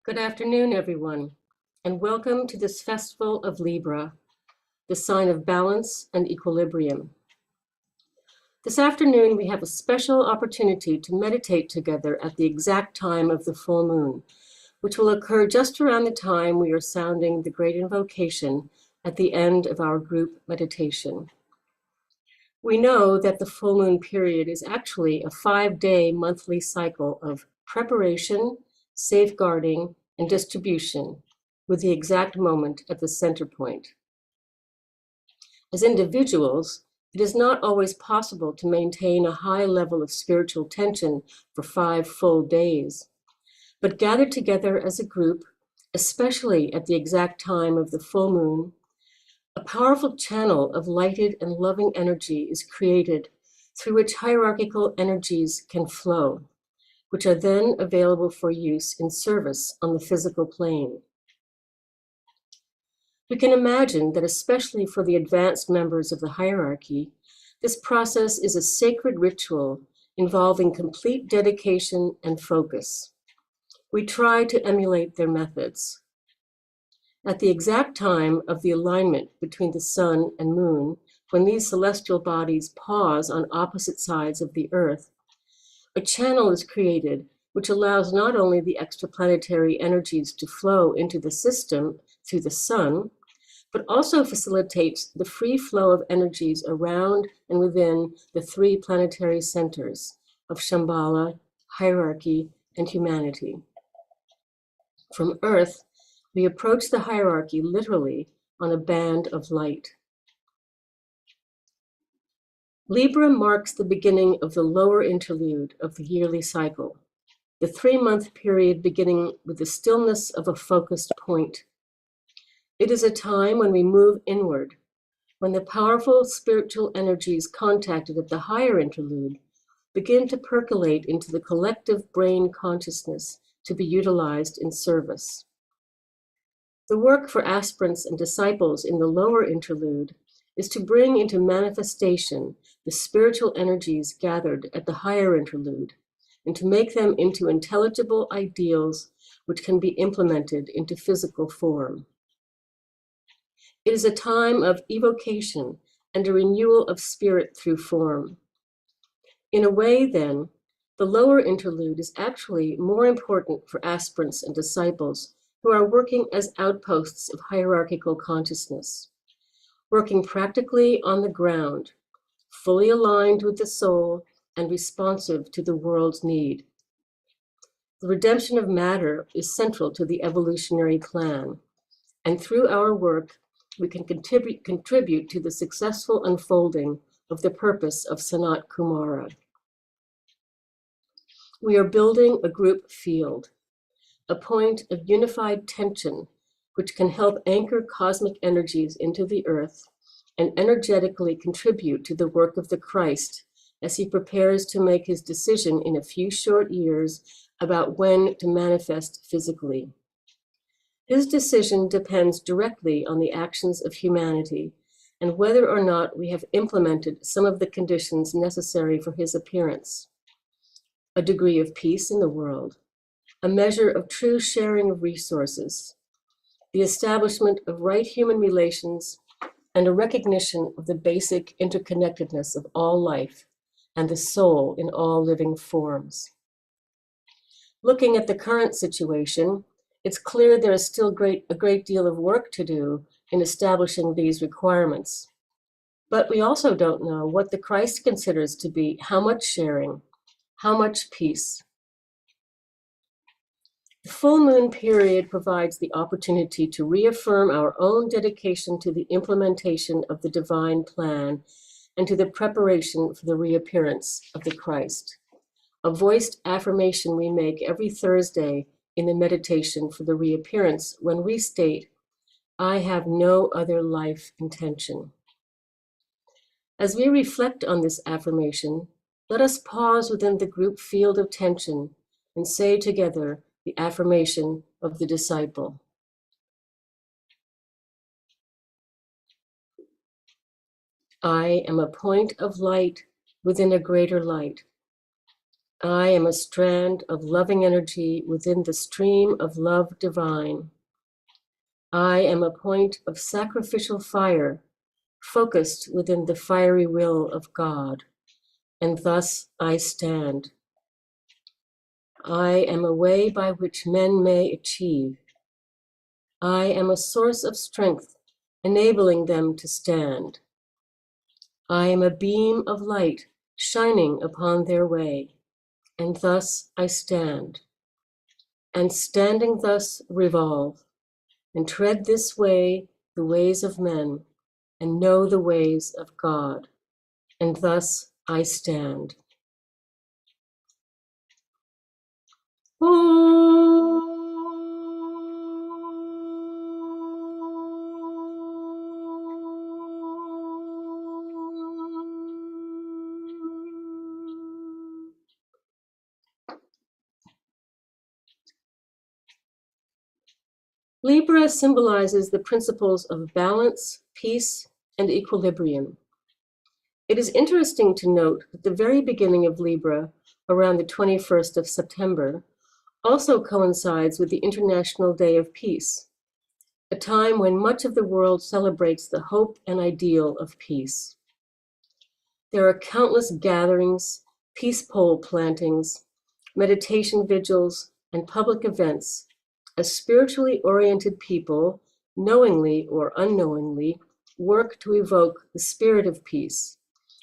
Good afternoon, everyone, and welcome to this festival of Libra, the sign of balance and equilibrium. This afternoon, we have a special opportunity to meditate together at the exact time of the full moon, which will occur just around the time we are sounding the great invocation at the end of our group meditation. We know that the full moon period is actually a 5-day monthly cycle of preparation, safeguarding, and distribution, with the exact moment at the center point. As individuals, it is not always possible to maintain a high level of spiritual tension for 5 full days, but gathered together as a group, especially at the exact time of the full moon, a powerful channel of lighted and loving energy is created through which hierarchical energies can flow, which are then available for use in service on the physical plane. We can imagine that especially for the advanced members of the hierarchy, this process is a sacred ritual involving complete dedication and focus. We try to emulate their methods. At the exact time of the alignment between the sun and moon, when these celestial bodies pause on opposite sides of the earth, a channel is created which allows not only the extraplanetary energies to flow into the system through the sun, but also facilitates the free flow of energies around and within the 3 planetary centers of Shambhala, hierarchy, and humanity. From Earth, we approach the hierarchy literally on a band of light. Libra marks the beginning of the lower interlude of the yearly cycle, the 3-month period beginning with the stillness of a focused point. It is a time when we move inward, when the powerful spiritual energies contacted at the higher interlude begin to percolate into the collective brain consciousness to be utilized in service. The work for aspirants and disciples in the lower interlude is to bring into manifestation the spiritual energies gathered at the higher interlude and to make them into intelligible ideals which can be implemented into physical form. It is a time of evocation and a renewal of spirit through form. In a way, then, the lower interlude is actually more important for aspirants and disciples who are working as outposts of hierarchical consciousness, working practically on the ground, fully aligned with the soul and responsive to the world's need. The redemption of matter is central to the evolutionary plan, and through our work, we can contribute to the successful unfolding of the purpose of Sanat Kumara. We are building a group field, a point of unified tension, which can help anchor cosmic energies into the earth and energetically contribute to the work of the Christ as he prepares to make his decision in a few short years about when to manifest physically. His decision depends directly on the actions of humanity and whether or not we have implemented some of the conditions necessary for his appearance: a degree of peace in the world, a measure of true sharing of resources, the establishment of right human relations, and a recognition of the basic interconnectedness of all life and the soul in all living forms. Looking at the current situation, it's clear there is still a great deal of work to do in establishing these requirements. But we also don't know what the Christ considers to be how much sharing, how much peace. The full moon period provides the opportunity to reaffirm our own dedication to the implementation of the divine plan and to the preparation for the reappearance of the Christ, a voiced affirmation we make every Thursday in the meditation for the reappearance when we state, "I have no other life intention." As we reflect on this affirmation, let us pause within the group field of tension and say together the affirmation of the disciple. I am a point of light within a greater light. I am a strand of loving energy within the stream of love divine. I am a point of sacrificial fire, focused within the fiery will of God, and thus I stand. I am a way by which men may achieve. I am a source of strength, enabling them to stand. I am a beam of light shining upon their way, and thus I stand. And standing thus revolve, and tread this way the ways of men, and know the ways of God, and thus I stand. Libra symbolizes the principles of balance, peace, and equilibrium. It is interesting to note that the very beginning of Libra, around the 21st of September, also coincides with the International Day of Peace, a time when much of the world celebrates the hope and ideal of peace. There are countless gatherings, peace pole plantings, meditation vigils, and public events as spiritually oriented people, knowingly or unknowingly, work to evoke the spirit of peace,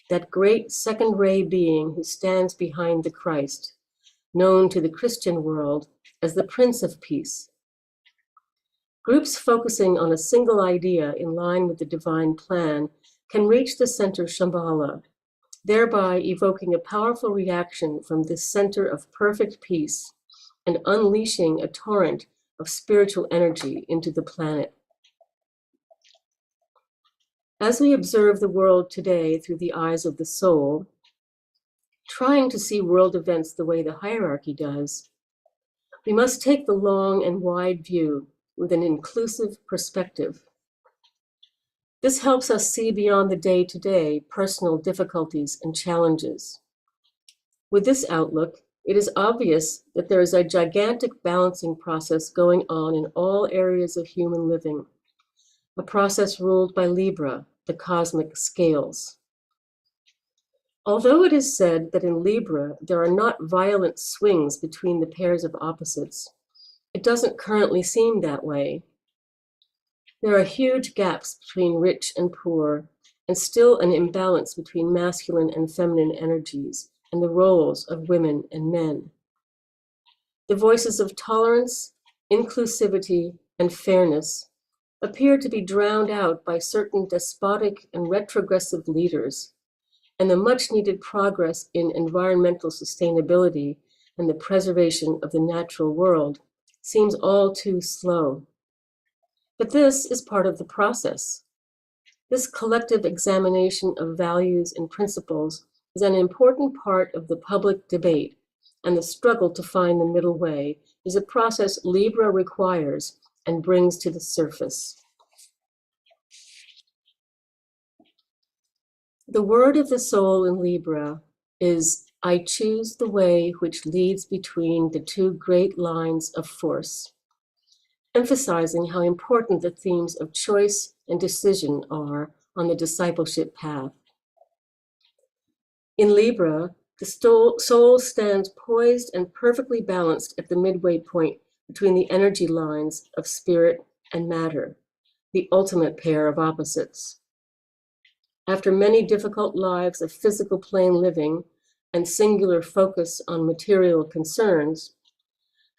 that great second ray being who stands behind the Christ, known to the Christian world as the Prince of Peace. Groups focusing on a single idea in line with the divine plan can reach the center Shambhala, thereby evoking a powerful reaction from this center of perfect peace and unleashing a torrent of spiritual energy into the planet. As we observe the world today through the eyes of the soul, trying to see world events the way the hierarchy does, we must take the long and wide view with an inclusive perspective. This helps us see beyond the day-to-day personal difficulties and challenges. With this outlook, it is obvious that there is a gigantic balancing process going on in all areas of human living, a process ruled by Libra, the cosmic scales. Although it is said that in Libra there are not violent swings between the pairs of opposites, it doesn't currently seem that way. There are huge gaps between rich and poor, and still an imbalance between masculine and feminine energies and the roles of women and men. The voices of tolerance, inclusivity, and fairness appear to be drowned out by certain despotic and retrogressive leaders, and the much-needed progress in environmental sustainability and the preservation of the natural world seems all too slow. But this is part of the process. This collective examination of values and principles is an important part of the public debate, and the struggle to find the middle way is a process Libra requires and brings to the surface. The word of the soul in Libra is, I choose the way which leads between the two great lines of force, emphasizing how important the themes of choice and decision are on the discipleship path. In Libra, the soul stands poised and perfectly balanced at the midway point between the energy lines of spirit and matter, the ultimate pair of opposites. After many difficult lives of physical plane living and singular focus on material concerns,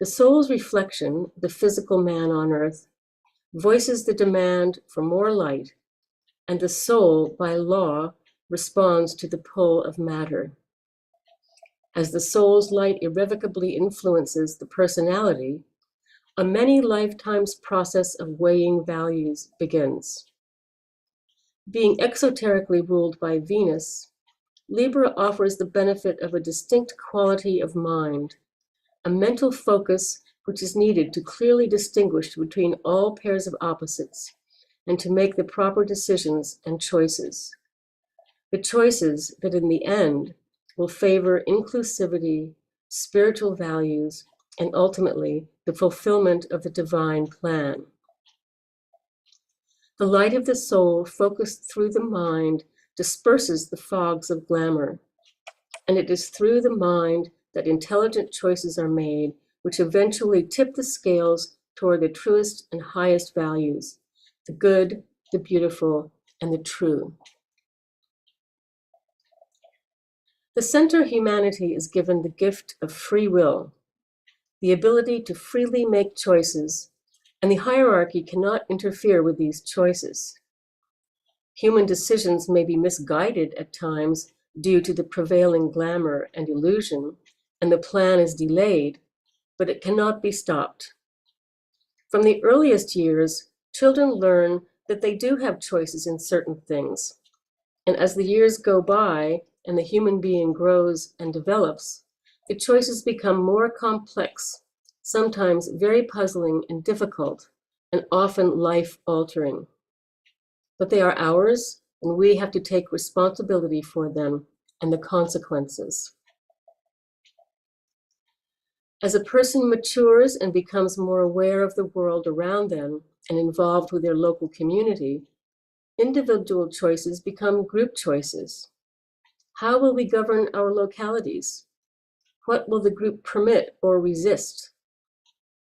the soul's reflection, the physical man on earth, voices the demand for more light, and the soul, by law, responds to the pull of matter. As the soul's light irrevocably influences the personality, a many lifetimes process of weighing values begins. Being exoterically ruled by Venus, Libra offers the benefit of a distinct quality of mind, a mental focus which is needed to clearly distinguish between all pairs of opposites and to make the proper decisions and choices. The choices that in the end will favor inclusivity, spiritual values, and ultimately the fulfillment of the divine plan. The light of the soul focused through the mind disperses the fogs of glamour, and it is through the mind that intelligent choices are made, which eventually tip the scales toward the truest and highest values, the good, the beautiful, and the true. The center humanity is given the gift of free will, the ability to freely make choices, and the hierarchy cannot interfere with these choices. Human decisions may be misguided at times due to the prevailing glamour and illusion, and the plan is delayed, but it cannot be stopped. From the earliest years, children learn that they do have choices in certain things, and as the years go by and the human being grows and develops, the choices become more complex, sometimes very puzzling and difficult, and often life-altering. But they are ours, and we have to take responsibility for them and the consequences. As a person matures and becomes more aware of the world around them and involved with their local community, individual choices become group choices. How will we govern our localities? What will the group permit or resist?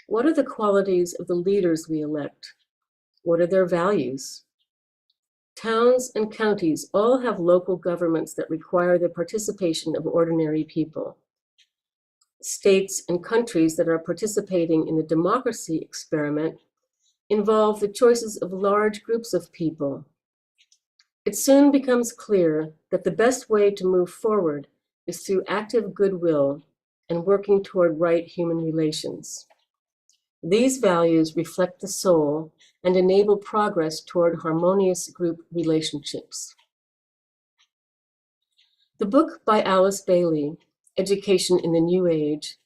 What are the qualities of the leaders we elect? What are their values? Towns and counties all have local governments that require the participation of ordinary people. States and countries that are participating in the democracy experiment involve the choices of large groups of people. It soon becomes clear that the best way to move forward is through active goodwill and working toward right human relations. These values reflect the soul and enable progress toward harmonious group relationships. The book by Alice Bailey, Education in the New Age,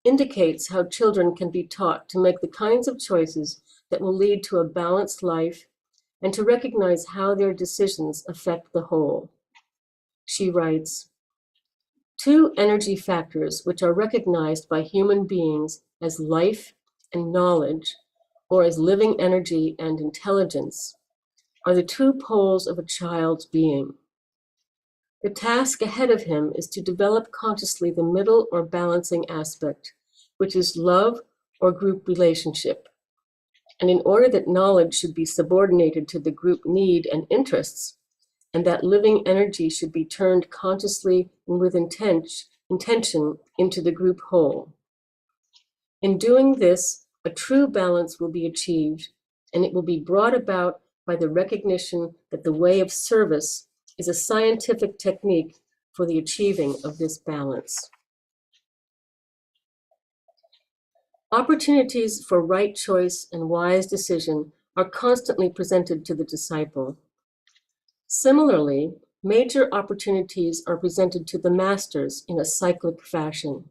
indicates how children can be taught to make the kinds of choices that will lead to a balanced life and to recognize how their decisions affect the whole. She writes, "Two energy factors which are recognized by human beings as life and knowledge, or as living energy and intelligence, are the two poles of a child's being. The task ahead of him is to develop consciously the middle or balancing aspect, which is love or group relationship. And in order that knowledge should be subordinated to the group need and interests, and that living energy should be turned consciously and with intention into the group whole. In doing this, a true balance will be achieved, and it will be brought about by the recognition that the way of service is a scientific technique for the achieving of this balance." Opportunities for right choice and wise decision are constantly presented to the disciple. Similarly, major opportunities are presented to the masters in a cyclic fashion.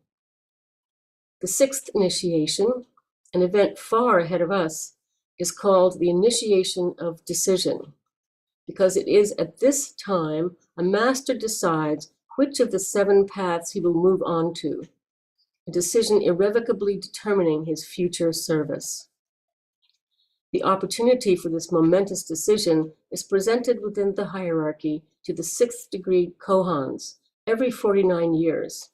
The sixth initiation, an event far ahead of us, is called the initiation of decision, because it is at this time a master decides which of the 7 paths he will move on to, a decision irrevocably determining his future service. The opportunity for this momentous decision is presented within the hierarchy to the 6th degree Kohans every 49 years.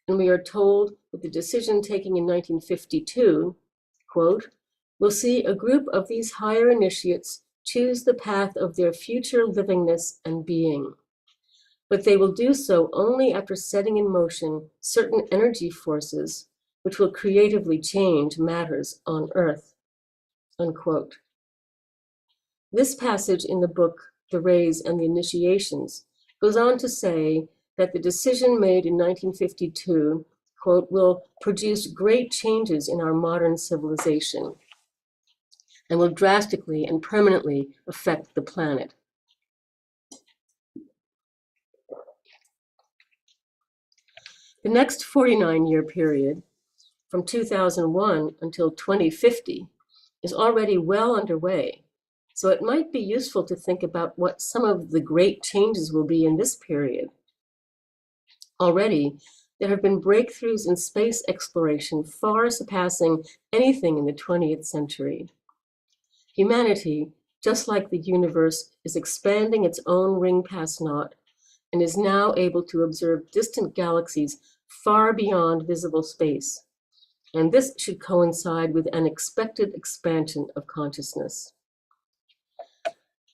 And we are told that the decision taken in 1952, quote, "will see a group of these higher initiates choose the path of their future livingness and being. But they will do so only after setting in motion certain energy forces which will creatively change matters on Earth," unquote. This passage in the book, The Rays and the Initiations, goes on to say that the decision made in 1952, quote, "will produce great changes in our modern civilization and will drastically and permanently affect the planet." The next 49-year period, from 2001 until 2050, is already well underway, so it might be useful to think about what some of the great changes will be in this period. Already, There have been breakthroughs in space exploration far surpassing anything in the 20th century. Humanity, just like the universe, is expanding its own ring-pass knot and is now able to observe distant galaxies far beyond visible space. And this should coincide with an expected expansion of consciousness.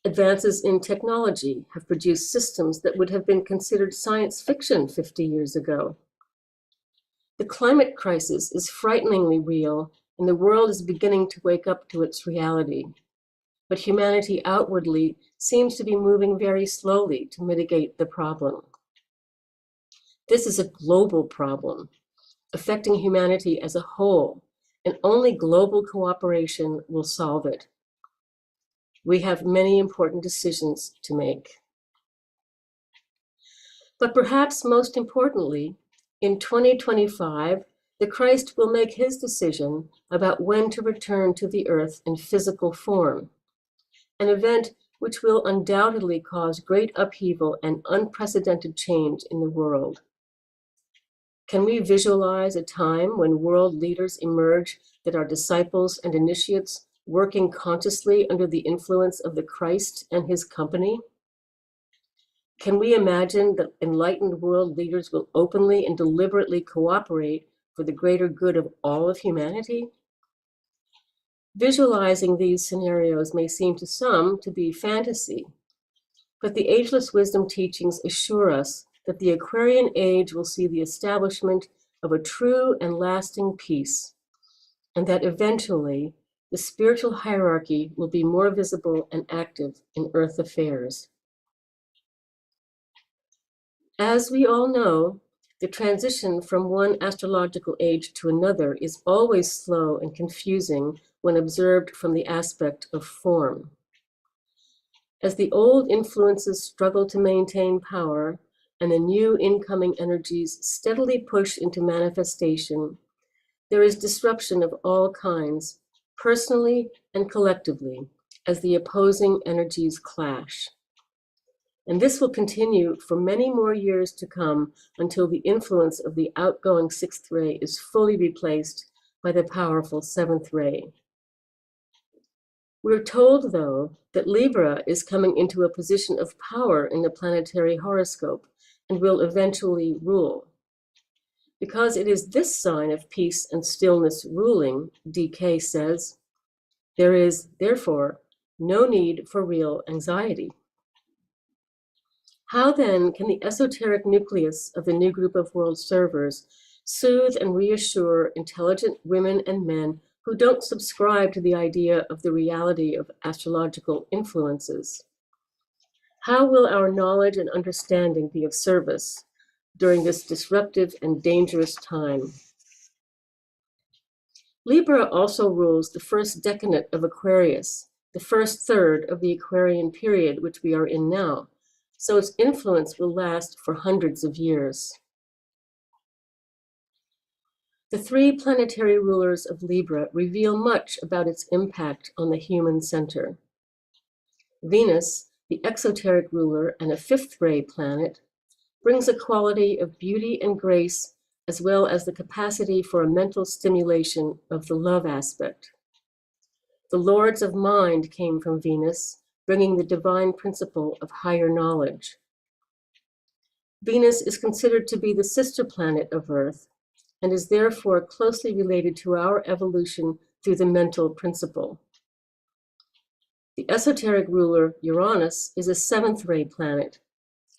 Advances in technology have produced systems that would have been considered science fiction 50 years ago. The climate crisis is frighteningly real, and the world is beginning to wake up to its reality. But humanity outwardly seems to be moving very slowly to mitigate the problem. This is a global problem, affecting humanity as a whole, and only global cooperation will solve it. We have many important decisions to make. But perhaps most importantly, in 2025, the Christ will make his decision about when to return to the earth in physical form, an event which will undoubtedly cause great upheaval and unprecedented change in the world. Can we visualize a time when world leaders emerge that are disciples and initiates working consciously under the influence of the Christ and his company? Can we imagine that enlightened world leaders will openly and deliberately cooperate for the greater good of all of humanity? Visualizing these scenarios may seem to some to be fantasy, but the ageless wisdom teachings assure us that the Aquarian age will see the establishment of a true and lasting peace, and that eventually the spiritual hierarchy will be more visible and active in earth affairs. As we all know, the transition from one astrological age to another is always slow and confusing when observed from the aspect of form. As the old influences struggle to maintain power and the new incoming energies steadily push into manifestation, there is disruption of all kinds, personally and collectively, as the opposing energies clash. And this will continue for many more years to come until the influence of the outgoing sixth ray is fully replaced by the powerful seventh ray. We're told, though, that Libra is coming into a position of power in the planetary horoscope and will eventually rule. Because it is this sign of peace and stillness ruling, DK says, there is, therefore, no need for real anxiety. How then can the esoteric nucleus of the new group of world servers soothe and reassure intelligent women and men who don't subscribe to the idea of the reality of astrological influences? How will our knowledge and understanding be of service during this disruptive and dangerous time? Libra also rules the first decanate of Aquarius, the first third of the Aquarian period, which we are in now, so its influence will last for hundreds of years. The three planetary rulers of Libra reveal much about its impact on the human center. Venus, the exoteric ruler and a fifth ray planet, brings a quality of beauty and grace, as well as the capacity for a mental stimulation of the love aspect. The lords of mind came from Venus, bringing the divine principle of higher knowledge. Venus is considered to be the sister planet of Earth and is therefore closely related to our evolution through the mental principle. The esoteric ruler, Uranus, is a seventh ray planet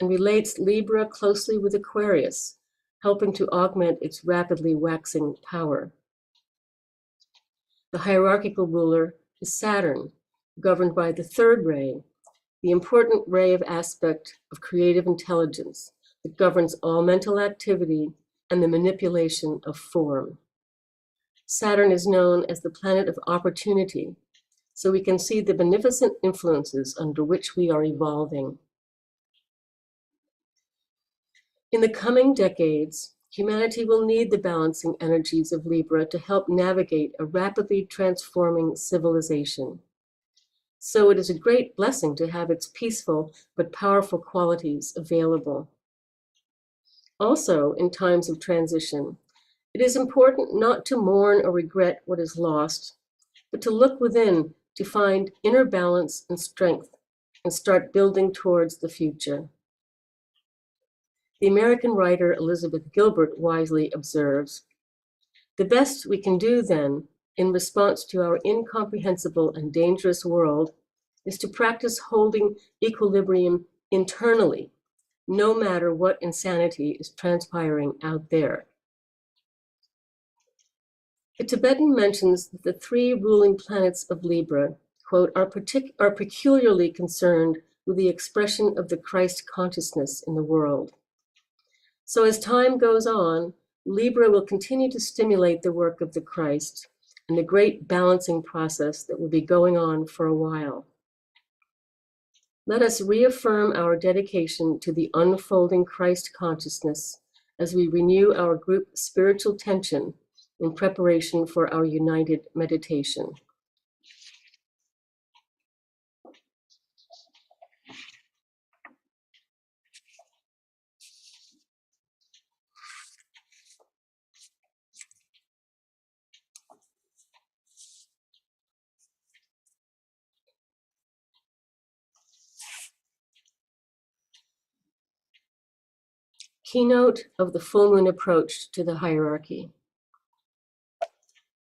and relates Libra closely with Aquarius, helping to augment its rapidly waxing power. The hierarchical ruler is Saturn, governed by the third ray, the important ray of aspect of creative intelligence that governs all mental activity and the manipulation of form. Saturn is known as the planet of opportunity, so we can see the beneficent influences under which we are evolving. In the coming decades, humanity will need the balancing energies of Libra to help navigate a rapidly transforming civilization. So it is a great blessing to have its peaceful but powerful qualities available. Also, in times of transition, it is important not to mourn or regret what is lost, but to look within to find inner balance and strength and start building towards the future. The American writer Elizabeth Gilbert wisely observes, "The best we can do then, in response to our incomprehensible and dangerous world, is to practice holding equilibrium internally, no matter what insanity is transpiring out there." The Tibetan mentions that the three ruling planets of Libra, quote, are peculiarly concerned with the expression of the Christ consciousness in the world. So as time goes on, Libra will continue to stimulate the work of the Christ and the great balancing process that will be going on for a while. Let us reaffirm our dedication to the unfolding Christ consciousness as we renew our group spiritual tension in preparation for our united meditation. Keynote of the full moon approach to the hierarchy.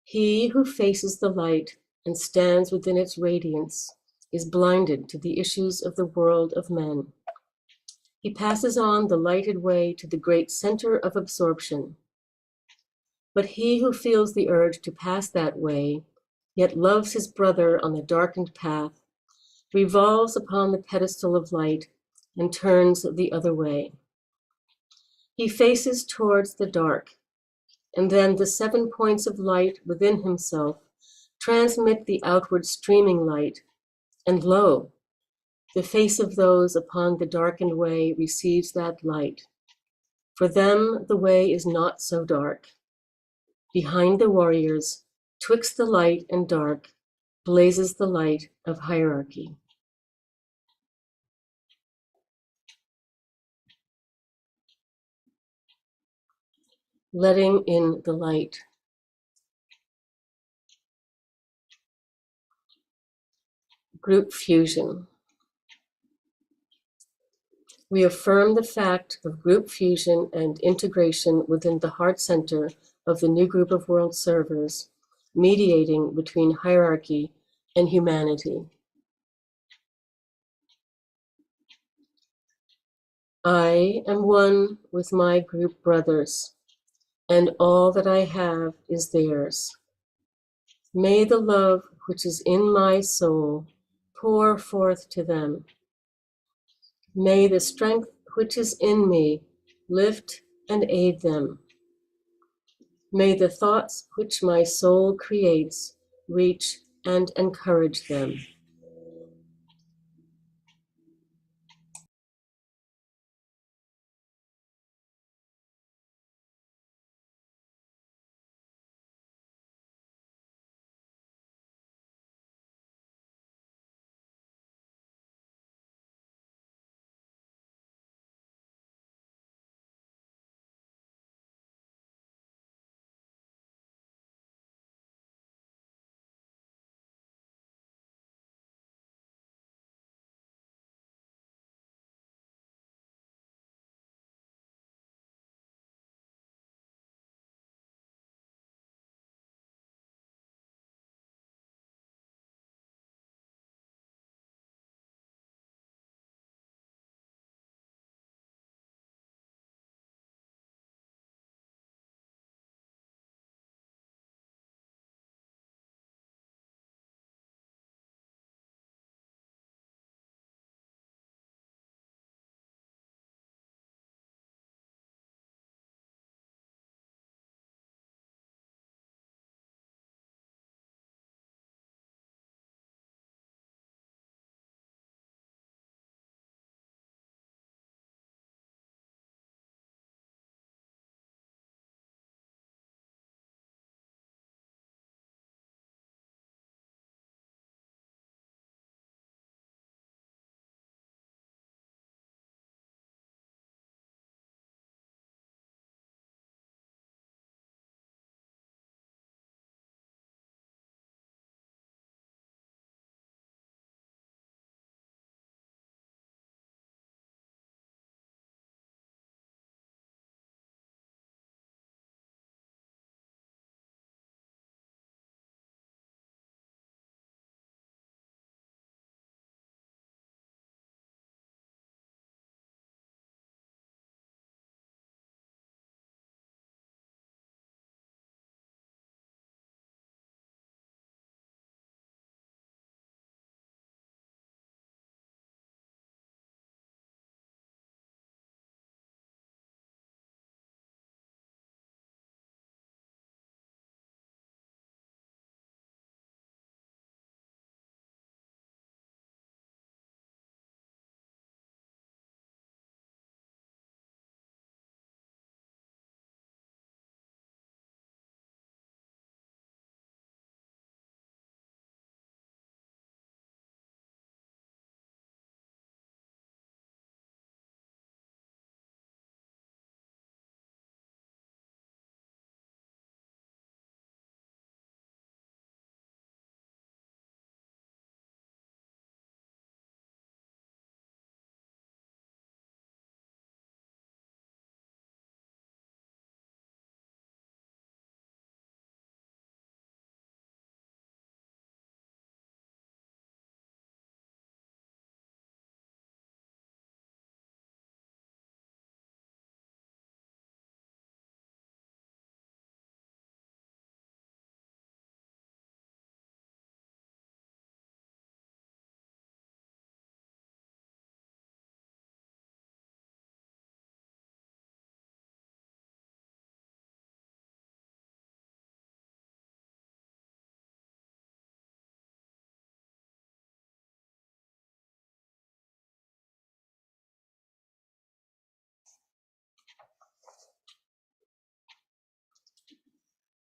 He who faces the light and stands within its radiance is blinded to the issues of the world of men. He passes on the lighted way to the great center of absorption. But he who feels the urge to pass that way, yet loves his brother on the darkened path, revolves upon the pedestal of light and turns the other way. He faces towards the dark, and then the 7 points of light within himself transmit the outward streaming light, and lo, the face of those upon the darkened way receives that light. For them the way is not so dark. Behind the warriors, twixt the light and dark, blazes the light of hierarchy. Letting in the light. Group fusion. We affirm the fact of group fusion and integration within the heart center of the new group of world servers, mediating between hierarchy and humanity. I am one with my group brothers, and all that I have is theirs. May the love which is in my soul pour forth to them. May the strength which is in me lift and aid them. May the thoughts which my soul creates reach and encourage them.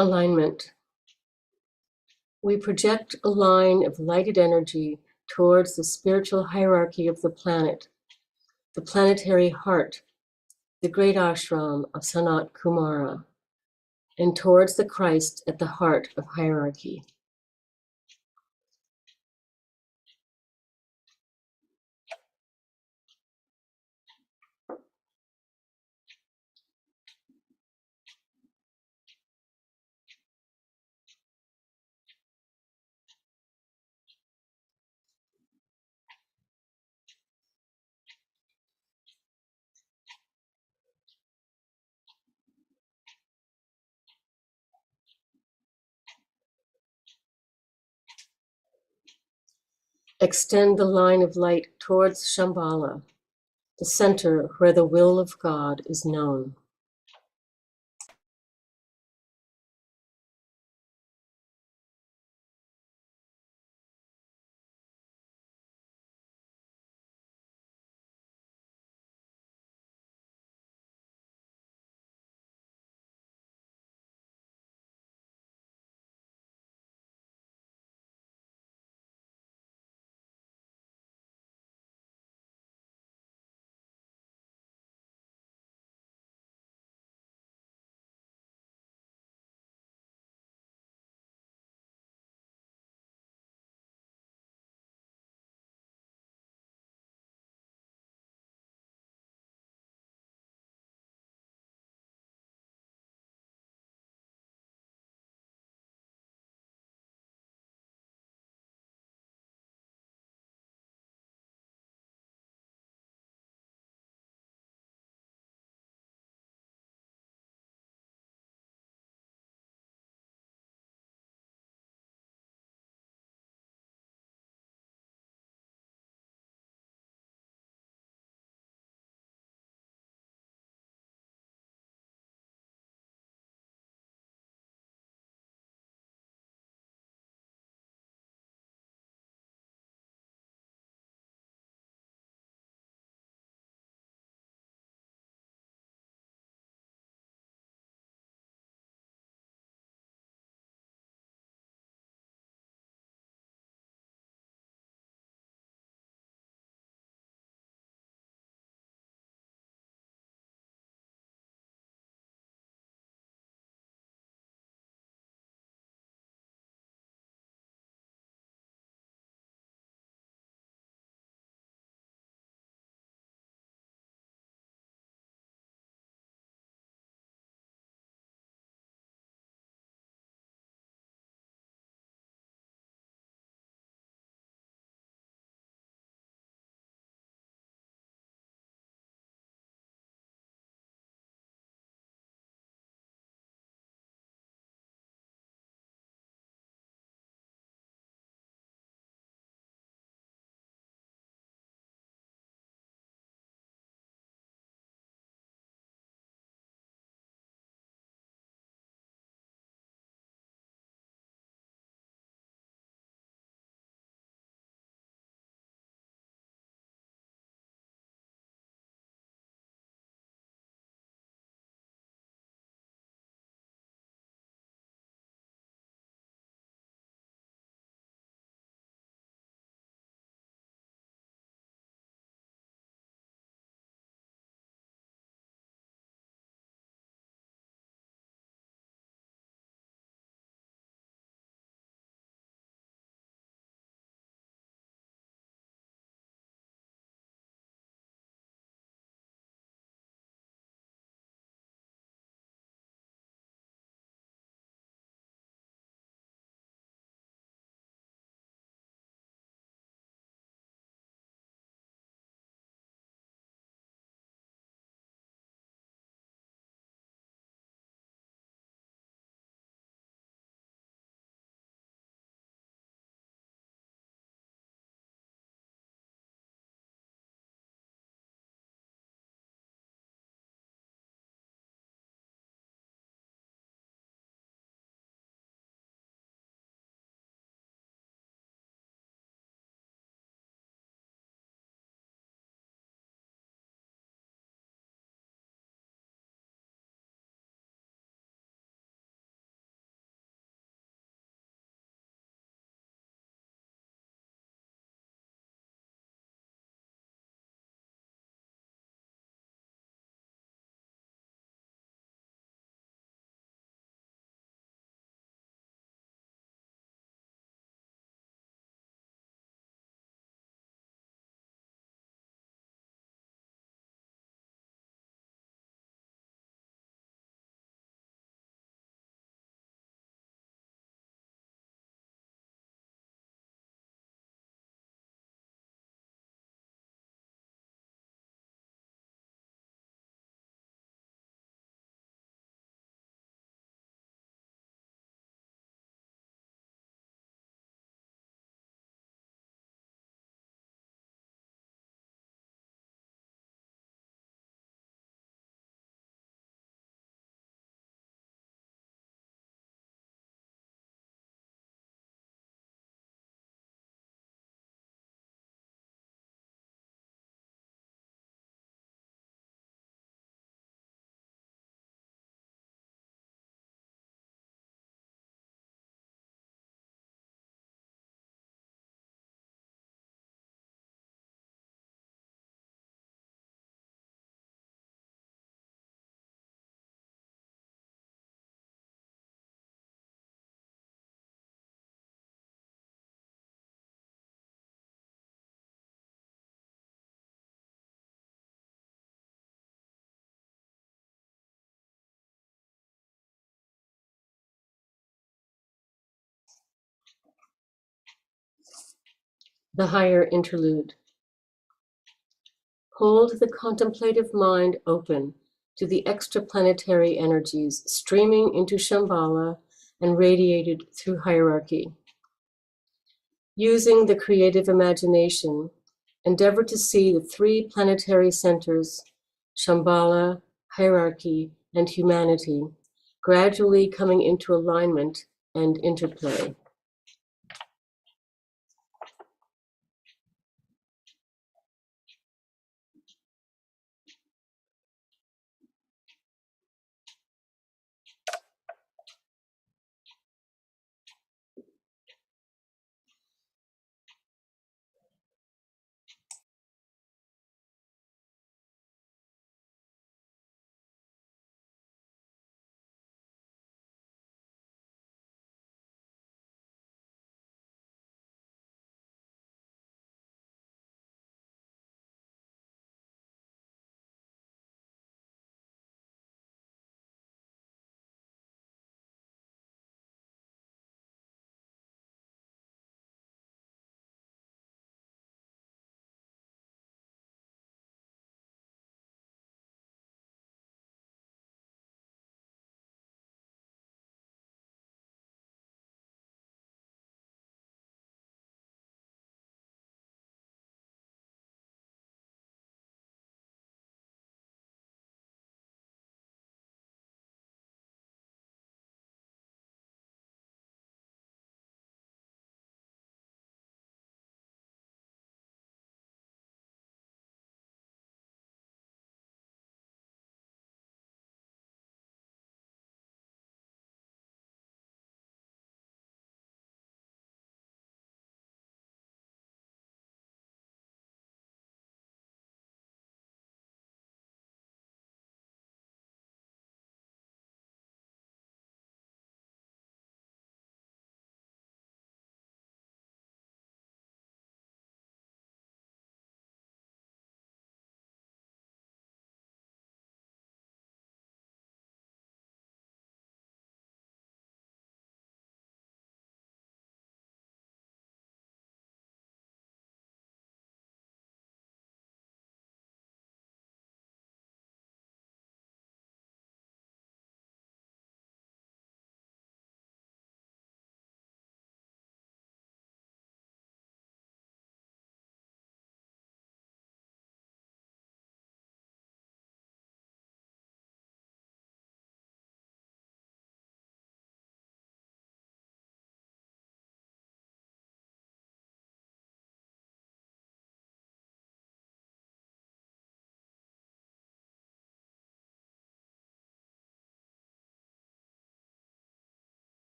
Alignment. We project a line of lighted energy towards the spiritual hierarchy of the planet, the planetary heart, the great ashram of Sanat Kumara, and towards the Christ at the heart of hierarchy. Extend the line of light towards Shambhala, the center where the will of God is known. The higher interlude. Hold the contemplative mind open to the extraplanetary energies streaming into Shambhala and radiated through hierarchy. Using the creative imagination, endeavor to see the three planetary centers, Shambhala, hierarchy, and humanity, gradually coming into alignment and interplay.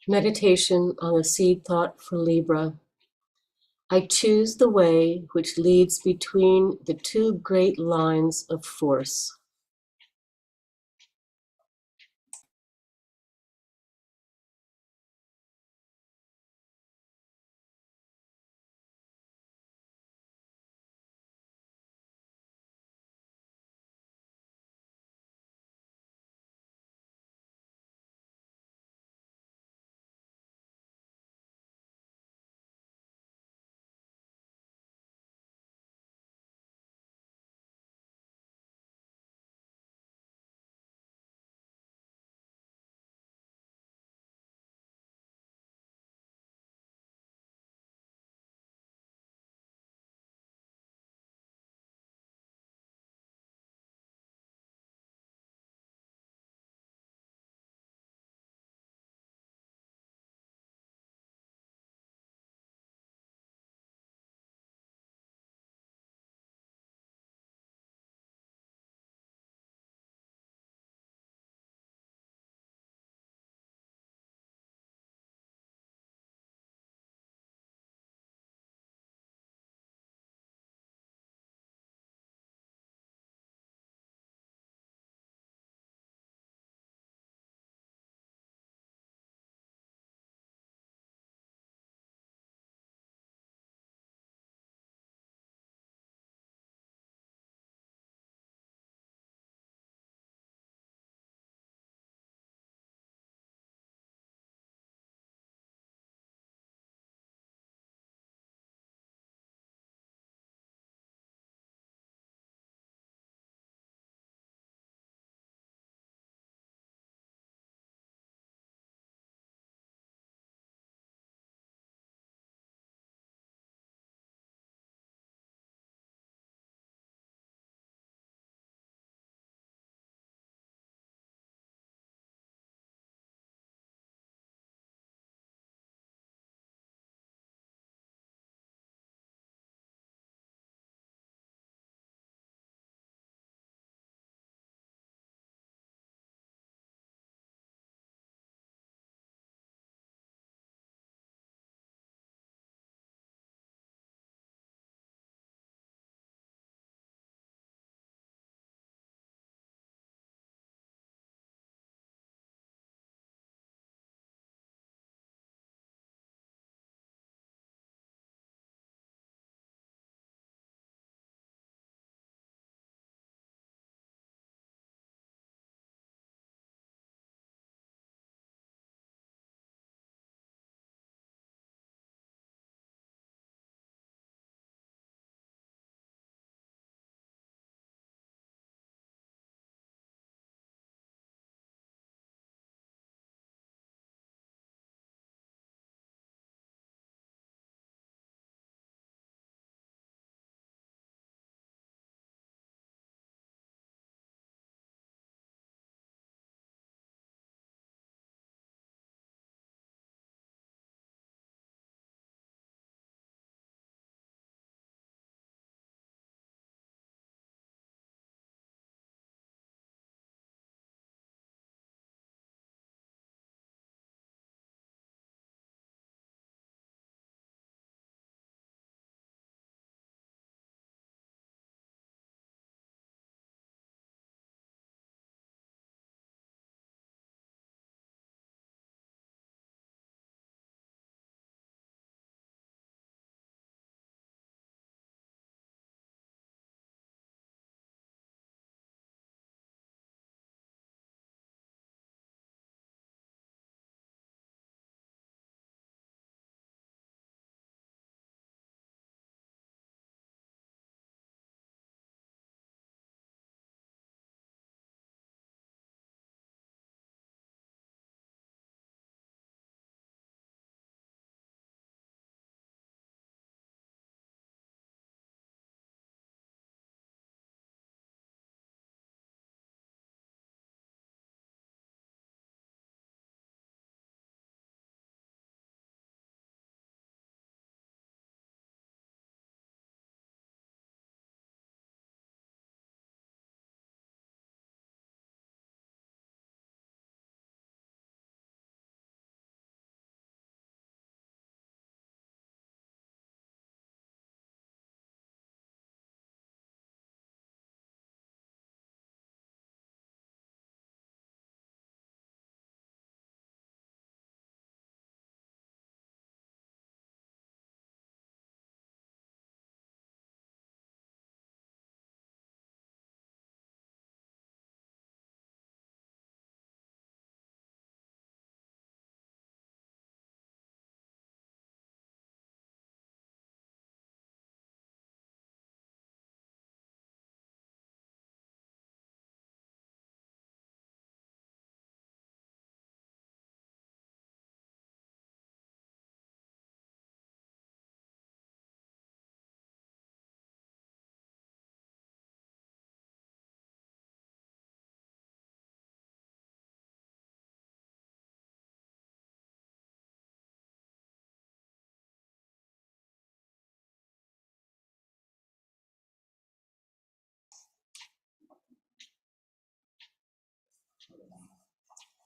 Meditation on a seed thought for Libra. I choose the way which leads between the two great lines of force.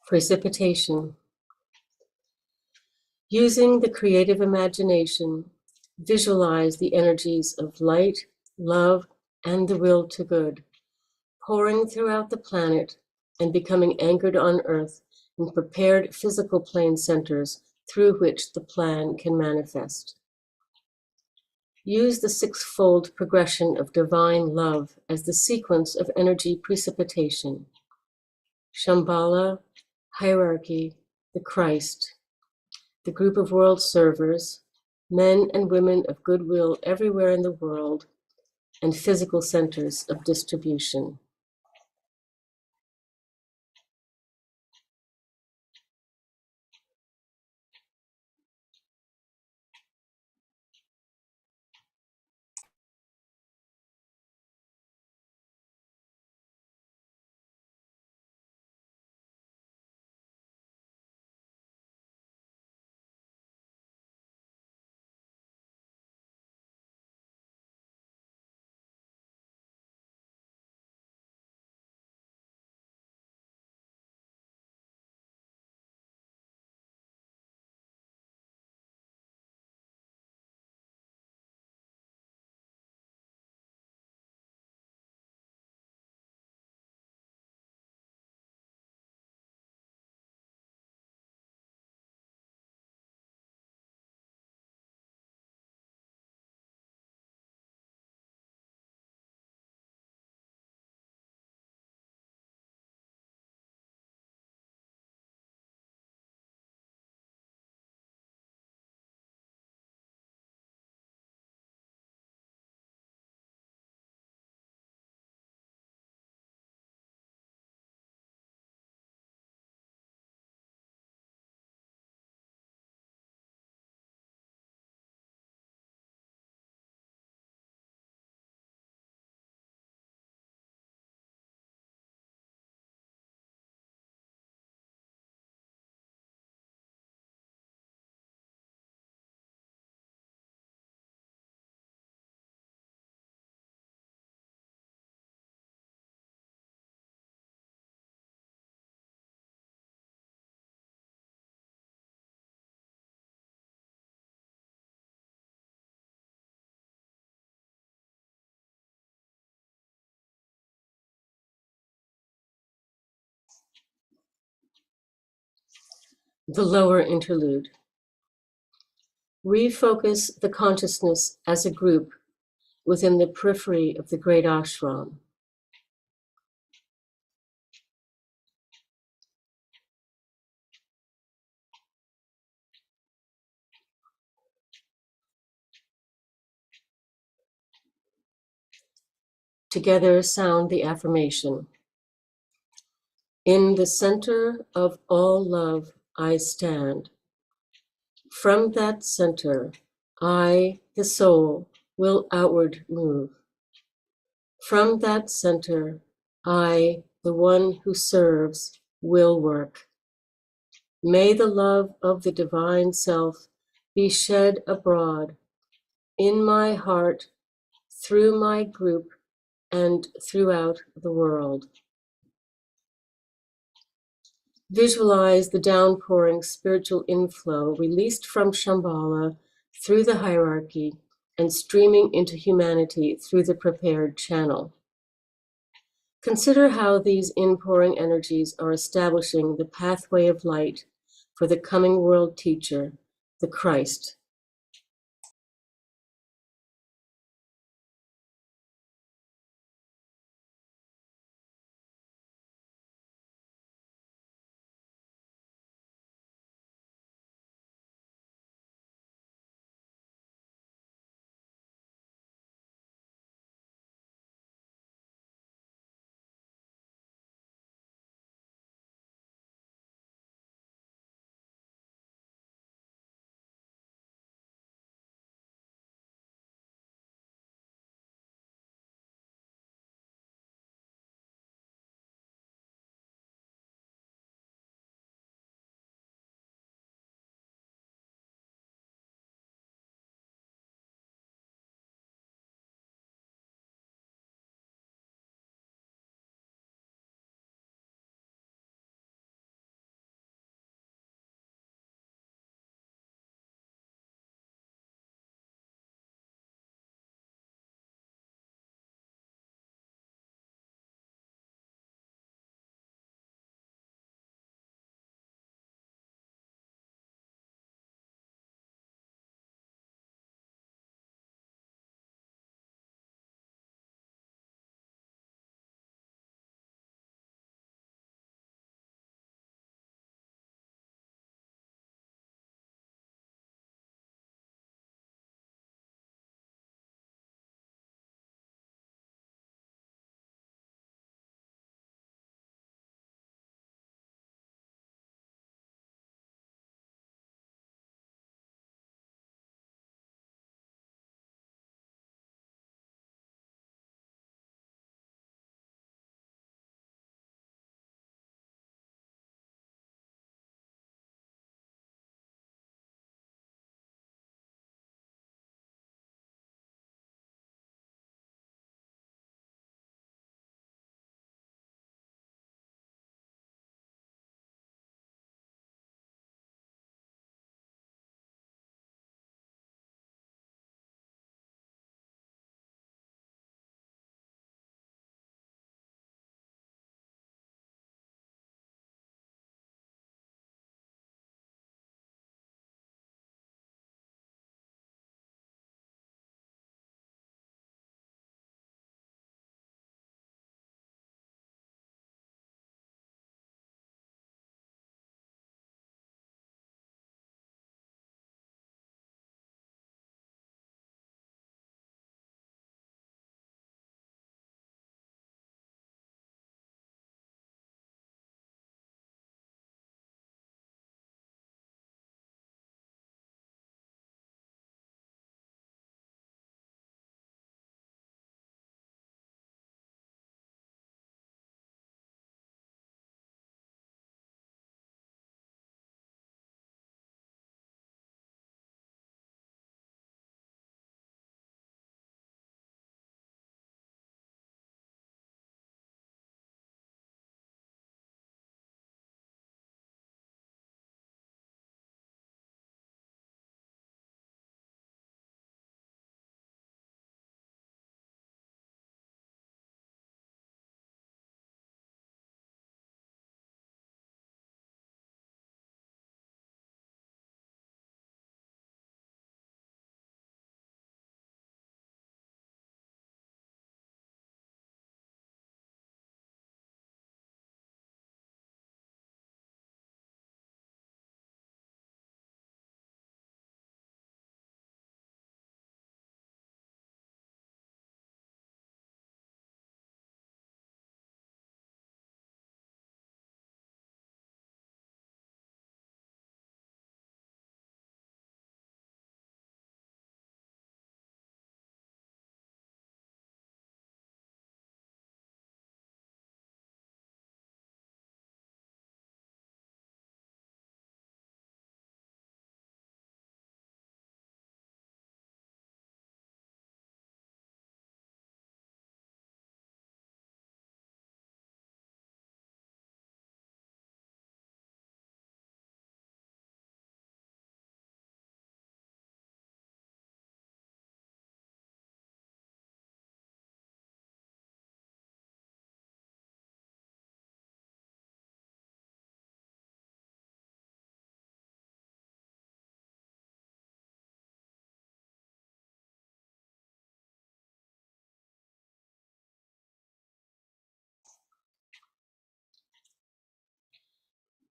Precipitation. Using the creative imagination, visualize the energies of light, love, and the will to good, pouring throughout the planet and becoming anchored on Earth in prepared physical plane centers through which the plan can manifest. Use the sixfold progression of divine love as the sequence of energy precipitation. Shambhala, hierarchy, the Christ, the group of world servers, men and women of goodwill everywhere in the world, and physical centers of distribution. The lower interlude. Refocus the consciousness as a group within the periphery of the great ashram. Together sound the affirmation. In the center of all love, I stand. From that center, I, the soul, will outward move. From that center, I, the one who serves, will work. May the love of the divine self be shed abroad in my heart, through my group, and throughout the world. Visualize the downpouring spiritual inflow released from Shambhala through the hierarchy and streaming into humanity through the prepared channel. Consider how these inpouring energies are establishing the pathway of light for the coming world teacher, the Christ.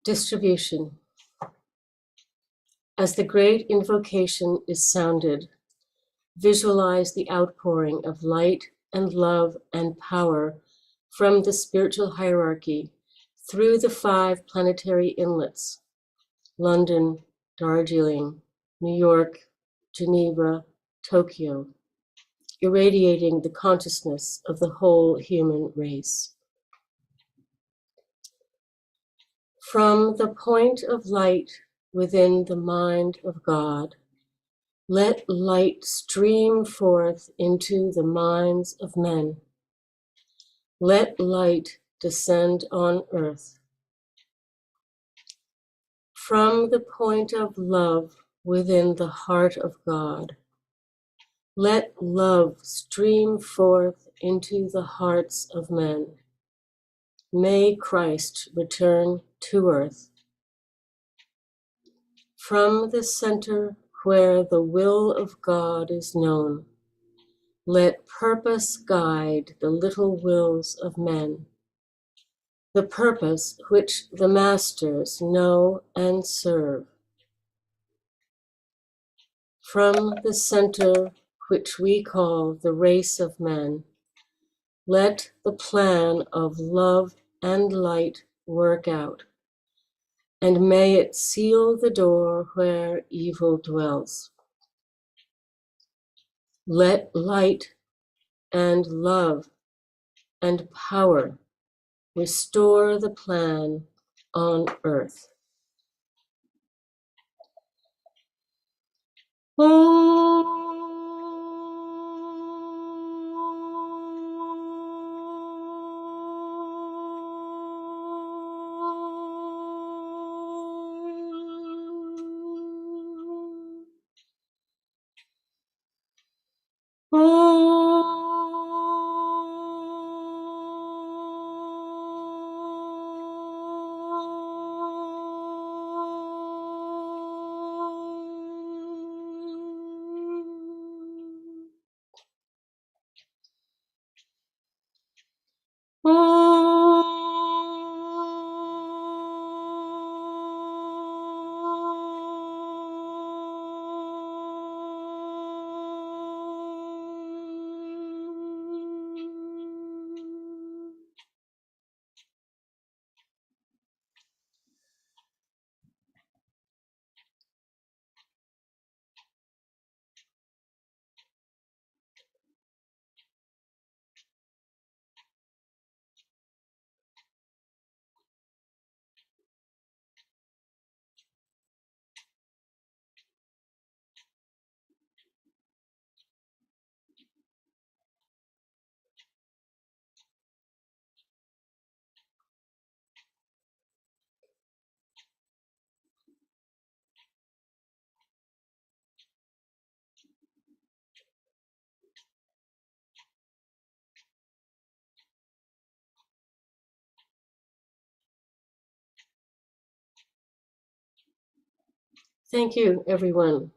Distribution. As the great invocation is sounded, visualize the outpouring of light and love and power from the spiritual hierarchy through the 5 planetary inlets: London, Darjeeling, New York, Geneva, Tokyo, irradiating the consciousness of the whole human race. From the point of light within the mind of God, let light stream forth into the minds of men. Let light descend on earth. From the point of love within the heart of God, let love stream forth into the hearts of men. May Christ return to earth. From the center where the will of God is known, let purpose guide the little wills of men, the purpose which the masters know and serve. From the center which we call the race of men, let the plan of love and light work out, and may it seal the door where evil dwells. Let light and love and power restore the plan on earth. Thank you, everyone.